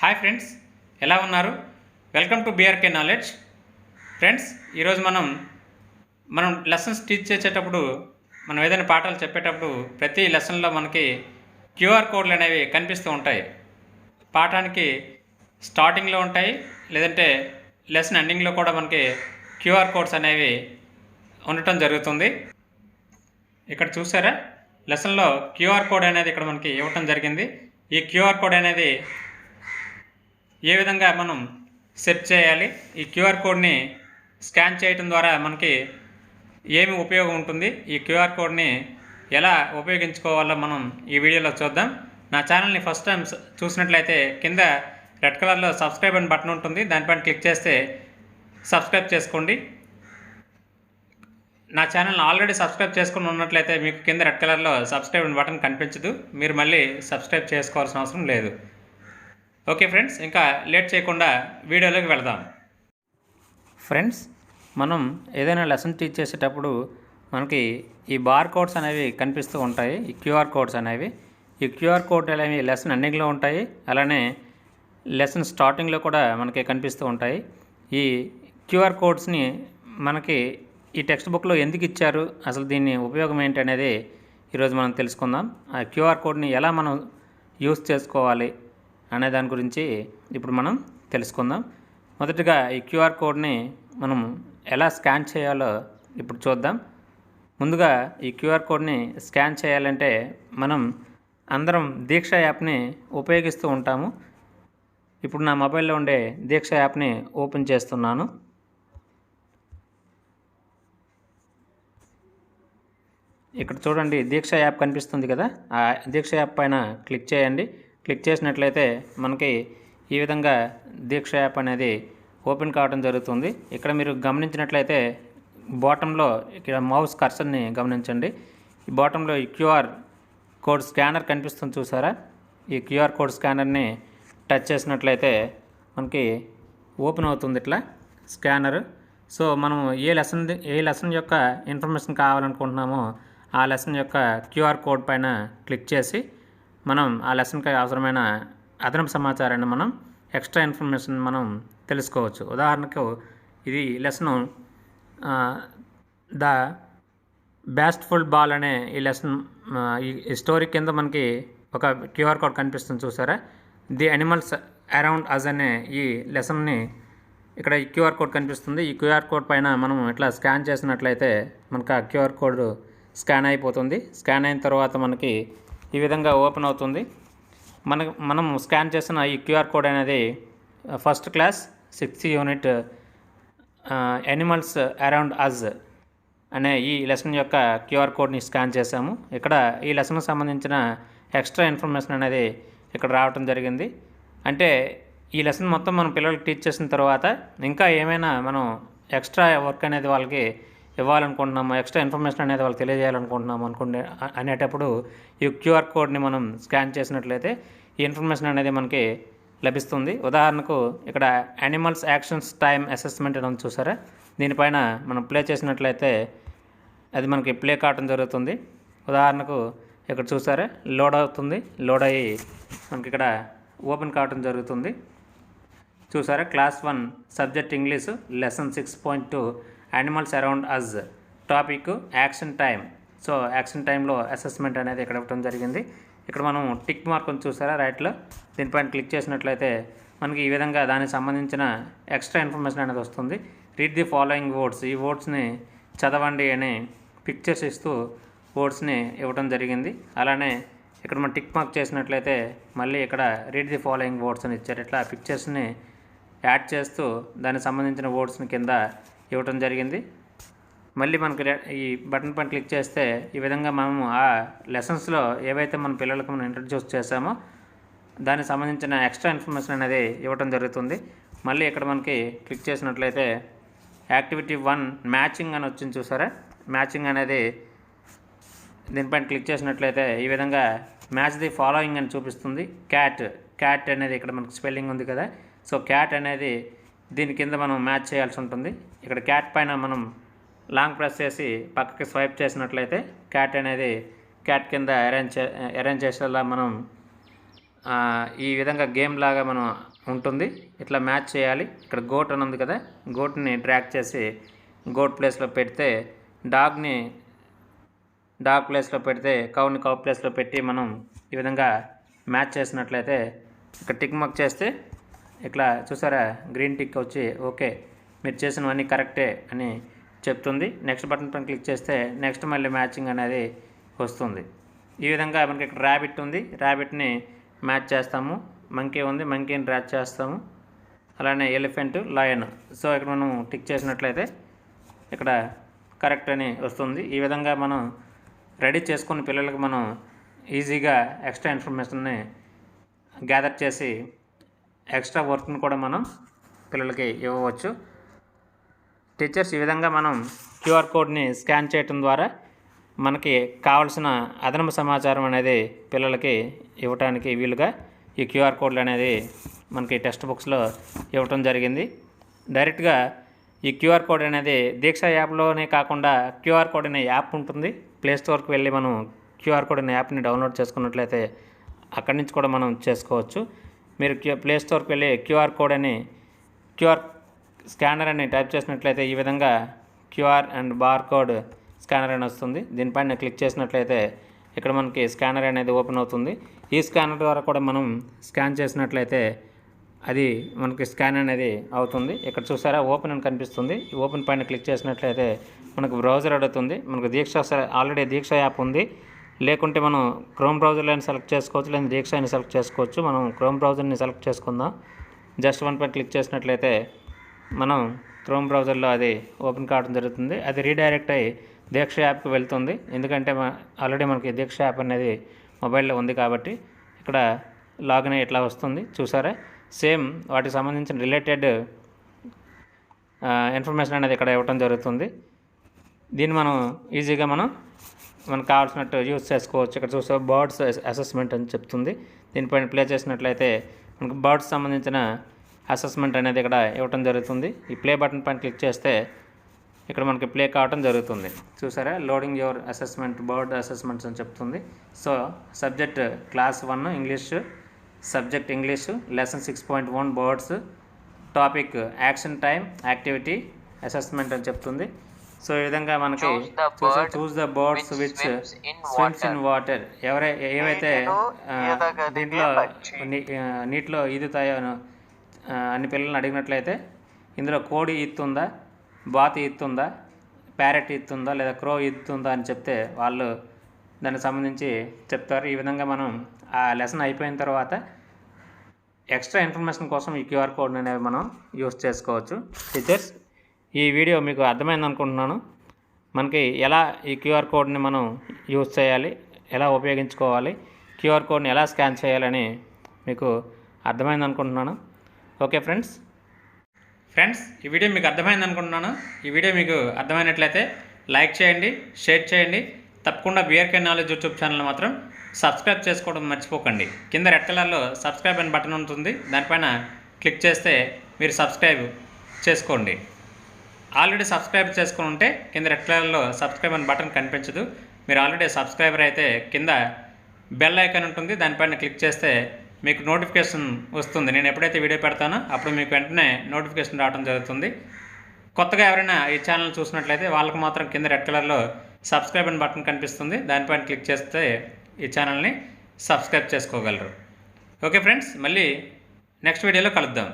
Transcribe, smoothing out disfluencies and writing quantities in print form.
Hi friends, ఎలా ఉన్నారు? Welcome to BRK knowledge. Friends, ఈరోజు మనం లెసన్స్ టీచ్ చేసేటప్పుడు, మనం ఏదైనా పాఠాలు చెప్పేటప్పుడు ప్రతి లెసన్లో మనకి క్యూఆర్ కోడ్లు అనేవి కనిపిస్తూ ఉంటాయి. పాఠానికి స్టార్టింగ్లో ఉంటాయి, లేదంటే లెసన్ ఎండింగ్లో కూడా మనకి క్యూఆర్ కోడ్స్ అనేవి ఉండటం జరుగుతుంది. ఇక్కడ చూసారా, లెసన్లో క్యూఆర్ కోడ్ అనేది ఇక్కడ మనకి ఇవ్వటం జరిగింది. ఈ క్యూఆర్ కోడ్ అనేది ఏ విధంగా మనం సెట్ చేయాలి, ఈ క్యూఆర్ కోడ్ని స్కాన్ చేయడం ద్వారా మనకి ఏమి ఉపయోగం ఉంటుంది, ఈ క్యూఆర్ కోడ్ని ఎలా ఉపయోగించుకోవాలో మనం ఈ వీడియోలో చూద్దాం. నా ఛానల్ని ఫస్ట్ టైం చూసినట్లయితే కింద రెడ్ కలర్లో సబ్స్క్రైబ్ అని బటన్ ఉంటుంది, దానిపైన క్లిక్ చేస్తే సబ్స్క్రైబ్ చేసుకోండి. నా ఛానల్ని ఆల్రెడీ సబ్స్క్రైబ్ చేసుకుని ఉన్నట్లయితే మీకు కింద రెడ్ కలర్లో సబ్స్క్రైబ్ అని బటన్ కనిపించదు, మీరు మళ్ళీ సబ్స్క్రైబ్ చేసుకోవాల్సిన అవసరం లేదు. ఓకే ఫ్రెండ్స్, ఇంకా లేట్ చేయకుండా వీడియోలోకి వెళదాం. ఫ్రెండ్స్, మనం ఏదైనా లెసన్ టీచ్ చేసేటప్పుడు మనకి ఈ బార్ కోడ్స్ అనేవి కనిపిస్తూ ఉంటాయి, ఈ క్యూఆర్ కోడ్స్ అనేవి. ఈ క్యూఆర్ కోడ్ అనేవి లెసన్ ఎండింగ్లో ఉంటాయి, అలానే లెసన్ స్టార్టింగ్లో కూడా మనకి కనిపిస్తూ ఉంటాయి. ఈ క్యూఆర్ కోడ్స్ని మనకి ఈ టెక్స్ట్ బుక్లో ఎందుకు ఇచ్చారు, అసలు దీని ఉపయోగం ఏంటి అనేది ఈరోజు మనం తెలుసుకుందాం. ఆ క్యూఆర్ కోడ్ని ఎలా మనం యూస్ చేసుకోవాలి అనే దాని గురించి ఇప్పుడు మనం తెలుసుకుందాం. మొదటిగా ఈ క్యూఆర్ కోడ్ని మనం ఎలా స్కాన్ చేయాలో ఇప్పుడు చూద్దాం. ముందుగా ఈ క్యూఆర్ కోడ్ని స్కాన్ చేయాలంటే మనం అందరం దీక్ష యాప్ని ఉపయోగిస్తూ ఉంటాము. ఇప్పుడు నా మొబైల్లో ఉండే దీక్ష యాప్ని ఓపెన్ చేస్తున్నాను. ఇక్కడ చూడండి, దీక్ష యాప్ కనిపిస్తుంది కదా, ఆ దీక్ష యాప్ పైన క్లిక్ చేయండి. క్లిక్ చేసినట్లయితే మనకి ఈ విధంగా దీక్ష యాప్ అనేది ఓపెన్ కావడం జరుగుతుంది. ఇక్కడ మీరు గమనించినట్లయితే బాటంలో ఇక్కడ మౌస్ కర్సర్ని గమనించండి. ఈ బాటంలో ఈ క్యూఆర్ కోడ్ స్కానర్ కనిపిస్తుంది, చూసారా? ఈ క్యూఆర్ కోడ్ స్కానర్ని టచ్ చేసినట్లయితే మనకి ఓపెన్ అవుతుంది ఇట్లా స్కానర్. సో మనం ఏ లెసన్ యొక్క ఇన్ఫర్మేషన్ కావాలనుకుంటున్నామో ఆ లెసన్ యొక్క క్యూఆర్ కోడ్ పైన క్లిక్ చేసి మనం ఆ లెసన్కి అవసరమైన అదనపు సమాచారాన్ని మనం ఎక్స్ట్రా ఇన్ఫర్మేషన్ మనం తెలుసుకోవచ్చు. ఉదాహరణకు ఇది లెసను ద బ్యాస్ట్ఫుల్ బాల్ అనే ఈ లెసన్, ఈ స్టోరీ కింద మనకి ఒక క్యూఆర్ కోడ్ కనిపిస్తుంది, చూసారా? ది అనిమల్స్ అరౌండ్ అస్ అనే ఈ లెసన్ని ఇక్కడ ఈ క్యూఆర్ కోడ్ కనిపిస్తుంది. ఈ క్యూఆర్ కోడ్ పైన మనం ఇట్లా స్కాన్ చేసినట్లయితే మనకు ఆ క్యూఆర్ కోడ్ స్కాన్ అయిపోతుంది. స్కాన్ అయిన తర్వాత మనకి ఈ విధంగా ఓపెన్ అవుతుంది. మనం స్కాన్ చేసిన ఈ క్యూఆర్ కోడ్ అనేది first class 6th unit animals around us అనే ఈ లెసన్ యొక్క క్యూఆర్ కోడ్ని స్కాన్ చేసాము. ఇక్కడ ఈ లెసన్కి సంబంధించిన ఎక్స్ట్రా ఇన్ఫర్మేషన్ అనేది ఇక్కడ రావటం జరిగింది. అంటే ఈ లెసన్ మొత్తం మనం పిల్లలకి టీచ్ చేసిన తర్వాత ఇంకా ఏమైనా మనం ఎక్స్ట్రా వర్క్ అనేది వాళ్ళకి ఇవ్వాలనుకుంటున్నాము, ఎక్స్ట్రా ఇన్ఫర్మేషన్ అనేది వాళ్ళకి తెలియజేయాలనుకుంటున్నాము అనేటప్పుడు ఈ క్యూఆర్ కోడ్ని మనం స్కాన్ చేసినట్లయితే ఈ ఇన్ఫర్మేషన్ అనేది మనకి లభిస్తుంది. ఉదాహరణకు ఇక్కడ యానిమల్స్ యాక్షన్స్ టైమ్ అసెస్మెంట్ అని చూసారా? దీనిపైన మనం ప్లే చేసినట్లయితే అది మనకి ప్లే కావడం జరుగుతుంది. ఉదాహరణకు ఇక్కడ చూసారా, లోడ్ అవుతుంది. లోడ్ అయ్యి మనకి ఇక్కడ ఓపెన్ కావడం జరుగుతుంది, చూసారా? Class 1 subject English lesson 6.2 animals around us, topic action time. So action టైంలో అసెస్మెంట్ అనేది ఇక్కడ ఇవ్వడం జరిగింది. ఇక్కడ మనం టిక్ మార్క్ అని చూసారా రైట్లో, దీనిపైన క్లిక్ చేసినట్లయితే మనకి ఈ విధంగా దానికి సంబంధించిన ఎక్స్ట్రా ఇన్ఫర్మేషన్ అనేది వస్తుంది. రీడ్ ది ఫాలోయింగ్ వర్డ్స్, ఈ వర్డ్స్ని చదవండి అని పిక్చర్స్ ఇస్తూ వర్డ్స్ని ఇవ్వడం జరిగింది. అలానే ఇక్కడ మనం టిక్ మార్క్ చేసినట్లయితే మళ్ళీ ఇక్కడ రీడ్ ది ఫాలోయింగ్ వర్డ్స్ అని ఇచ్చారు. ఇట్లా పిక్చర్స్ని యాడ్ చేస్తూ దానికి సంబంధించిన వర్డ్స్ని కింద ఇవ్వటం జరిగింది. మళ్ళీ మనకి ఈ బటన్ పైన క్లిక్ చేస్తే ఈ విధంగా మనము ఆ లెసన్స్లో ఏవైతే మన పిల్లలకు మనం ఇంట్రడ్యూస్ చేసామో దానికి సంబంధించిన ఎక్స్ట్రా ఇన్ఫర్మేషన్ అనేది ఇవ్వటం జరుగుతుంది. మళ్ళీ ఇక్కడ మనకి క్లిక్ చేసినట్లయితే యాక్టివిటీ 1 మ్యాచింగ్ అని వచ్చింది, చూసారా? మ్యాచింగ్ అనేది దీనిపైన క్లిక్ చేసినట్లయితే ఈ విధంగా మ్యాచ్ ది ఫాలోయింగ్ అని చూపిస్తుంది. క్యాట్ అనేది ఇక్కడ మనకి స్పెల్లింగ్ ఉంది కదా, సో క్యాట్ అనేది దీని కింద మనం మ్యాచ్ చేయాల్సి ఉంటుంది. ఇక్కడ క్యాట్ పైన మనం లాంగ్ ప్రెస్ చేసి పక్కకి స్వైప్ చేసినట్లయితే క్యాట్ అనేది క్యాట్ కింద అరేంజ్ చేసేలా మనం ఈ విధంగా గేమ్ లాగా మనం ఉంటుంది. ఇట్లా మ్యాచ్ చేయాలి. ఇక్కడ గోట్ అని ఉంది కదా, గోట్ని డ్రాగ్ చేసి గోట్ ప్లేస్లో పెడితే డాగ్ ప్లేస్లో పెడితే కౌని కౌ ప్లేస్లో పెట్టి మనం ఈ విధంగా మ్యాచ్ చేసినట్లయితే ఇక్కడ టిక్ మార్క్ చేస్తే ఇట్లా చూసారా గ్రీన్ టిక్ వచ్చి ఓకే మీరు చేసినవన్నీ కరెక్టే అని చెప్తుంది. నెక్స్ట్ బటన్ పైన క్లిక్ చేస్తే నెక్స్ట్ మళ్ళీ మ్యాచింగ్ అనేది వస్తుంది. ఈ విధంగా మనకి ఇక్కడ ర్యాబిట్ ఉంది, ర్యాబిట్ని మ్యాచ్ చేస్తాము. మంకీ ఉంది, మంకీని డ్రాగ్ చేస్తాము. అలానే ఎలిఫెంట్, లయన్. సో ఇక్కడ మనం టిక్ చేసినట్లయితే ఇక్కడ కరెక్ట్ అని వస్తుంది. ఈ విధంగా మనం రెడీ చేసుకుని పిల్లలకి మనం ఈజీగా ఎక్స్ట్రా ఇన్ఫర్మేషన్ని గ్యాదర్ చేసి ఎక్స్ట్రా వర్క్ని కూడా మనం పిల్లలకి ఇవ్వవచ్చు. టీచర్స్ ఈ విధంగా మనం క్యూఆర్ కోడ్ని స్కాన్ చేయటం ద్వారా మనకి కావాల్సిన అదనపు సమాచారం అనేది పిల్లలకి ఇవ్వటానికి వీలుగా ఈ క్యూఆర్ కోడ్లు అనేది మనకి టెక్స్ట్ బుక్స్లో ఇవ్వటం జరిగింది. డైరెక్ట్గా ఈ క్యూఆర్ కోడ్ అనేది దీక్ష యాప్లోనే కాకుండా క్యూఆర్ కోడ్ అనే యాప్ ఉంటుంది. ప్లే స్టోర్కి వెళ్ళి మనం క్యూఆర్ కోడ్ అనే యాప్ని డౌన్లోడ్ చేసుకున్నట్లయితే అక్కడి నుంచి కూడా మనం చేసుకోవచ్చు. మీరు ప్లే స్టోర్కి వెళ్ళి క్యూఆర్ స్కానర్ అని టైప్ చేసినట్లయితే ఈ విధంగా QR and bar code scanner అని వస్తుంది. దీనిపైన క్లిక్ చేసినట్లయితే ఇక్కడ మనకి స్కానర్ అనేది ఓపెన్ అవుతుంది. ఈ స్కానర్ ద్వారా కూడా మనం స్కాన్ చేసినట్లయితే అది మనకి స్కాన్ అనేది అవుతుంది. ఇక్కడ చూసారా ఓపెన్ అని కనిపిస్తుంది. ఈ ఓపెన్ పైన క్లిక్ చేసినట్లయితే మనకు బ్రౌజర్ అడుగుతుంది. మనకు ఆల్రెడీ దీక్ష యాప్ ఉంది. లేకుంటే మనం క్రోమ్ బ్రౌజర్ని సెలెక్ట్ చేసుకోవచ్చు, లేదా దీక్ష అని సెలెక్ట్ చేసుకోవచ్చు. మనం క్రోమ్ బ్రౌజర్ని సెలెక్ట్ చేసుకుందాం. జస్ట్ వన్ పైన క్లిక్ చేసినట్లయితే మనం క్రోమ్ బ్రౌజర్లో అది ఓపెన్ కావడం జరుగుతుంది. అది రీడైరెక్ట్ అయ్యి దీక్ష యాప్కి వెళ్తుంది. ఎందుకంటే ఆల్రెడీ మనకి దీక్ష యాప్ అనేది మొబైల్లో ఉంది కాబట్టి ఇక్కడ లాగిన్ అయ్యి ఇట్లా వస్తుంది. చూసారా సేమ్ వాటికి సంబంధించిన రిలేటెడ్ ఇన్ఫర్మేషన్ అనేది ఇక్కడ ఇవ్వడం జరుగుతుంది. దీన్ని మనం ఈజీగా మనకు కావాల్సినట్టు యూజ్ చేసుకోవచ్చు. ఇక్కడ చూసే బర్డ్స్ అసెస్మెంట్ అని చెప్తుంది. దీనిపైన ప్లే చేసినట్లయితే మనకు బర్డ్స్ సంబంధించిన అసెస్మెంట్ అనేది ఇక్కడ ఇవ్వటం జరుగుతుంది. ఈ ప్లే బటన్ పైన క్లిక్ చేస్తే ఇక్కడ మనకి ప్లే కావటం జరుగుతుంది. చూసారా loading your assessment bird assessments అని చెప్తుంది. So subject class 1 English, subject English, lesson 6.1 birds, topic action time activity assessment అని చెప్తుంది. సో ఈ విధంగా మనకి choose the birds which SVIMS in water, ఏవైతే దీంట్లో నీటిలో ఈదుతాయో అన్ని పిల్లల్ని అడిగినట్లయితే ఇందులో కోడి ఈత్తుందా, బాతు ఈత్తుందా, ప్యారెట్ ఈత్తుందా, లేదా క్రో ఈత్తుందా అని చెప్తే వాళ్ళు దానికి సంబంధించి చెప్తారు. ఈ విధంగా మనం ఆ లెసన్ అయిపోయిన తర్వాత ఎక్స్ట్రా ఇన్ఫర్మేషన్ కోసం ఈ క్యూఆర్ కోడ్ అనేవి మనం యూస్ చేసుకోవచ్చు. టీచర్స్ ఈ వీడియో మీకు అర్థమైంది అనుకుంటున్నాను. మనకి ఎలా ఈ క్యూఆర్ కోడ్ని మనం యూజ్ చేయాలి, ఎలా ఉపయోగించుకోవాలి, క్యూఆర్ కోడ్ని ఎలా స్కాన్ చేయాలని మీకు అర్థమైంది అనుకుంటున్నాను. ఓకే ఫ్రెండ్స్ ఈ వీడియో మీకు అర్థమైంది అనుకుంటున్నాను. ఈ వీడియో మీకు అర్థమైనట్లయితే లైక్ చేయండి, షేర్ చేయండి. తప్పకుండా బిఆర్కే నాలెడ్జ్ యూట్యూబ్ ఛానల్ మాత్రం సబ్స్క్రైబ్ చేసుకోవడం మర్చిపోకండి. కింద రెడ్ కలర్లో సబ్స్క్రైబ్ అని బటన్ ఉంటుంది. దానిపైన క్లిక్ చేస్తే మీరు సబ్స్క్రైబ్ చేసుకోండి. ఆల్రెడీ సబ్స్క్రైబ్ చేసుకుని ఉంటే కింద రెడ్ కలర్లో సబ్స్క్రైబ్ అని బటన్ కనిపించదు. మీరు ఆల్రెడీ సబ్స్క్రైబర్ అయితే కింద బెల్ ఐకాన్ ఉంటుంది. దానిపైన క్లిక్ చేస్తే మీకు నోటిఫికేషన్ వస్తుంది. నేను ఎప్పుడైతే వీడియో పెడతానో అప్పుడు మీకు వెంటనే నోటిఫికేషన్ రావడం జరుగుతుంది. కొత్తగా ఎవరైనా ఈ ఛానల్ చూసినట్లయితే వాళ్ళకి మాత్రం కింద రెడ్ కలర్లో సబ్స్క్రైబ్ అని బటన్ కనిపిస్తుంది. దానిపైన క్లిక్ చేస్తే ఈ ఛానల్ని సబ్స్క్రైబ్ చేసుకోగలరు. ఓకే ఫ్రెండ్స్ మళ్ళీ నెక్స్ట్ వీడియోలో కలుద్దాం.